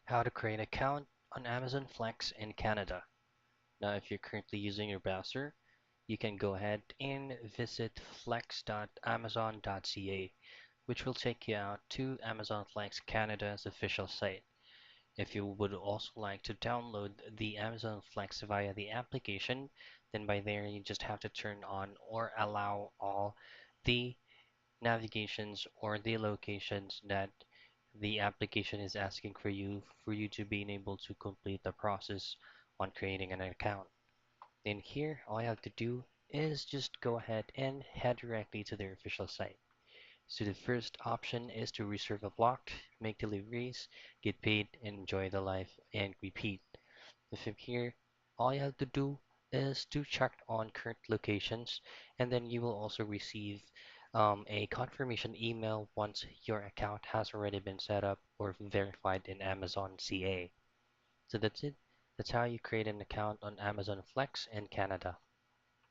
How to create an account on Amazon Flex in Canada. Now, if you're currently using your browser, you can go ahead and visit flex.amazon.ca, which will take you out to Amazon Flex Canada's official site. If you would also like to download the Amazon Flex via the application, then by there you just have to turn on or allow all the navigations or the locations that the application is asking for you to be able to complete the process on creating an account. In here, all you have to do is just go ahead and head directly to their official site. So the first option is to reserve a block, make deliveries, get paid, and enjoy the life, and repeat. From here, all you have to do is to check on current locations, and then you will also receive a confirmation email once your account has already been set up or verified in Amazon CA. So that's it. That's how you create an account on Amazon Flex in Canada.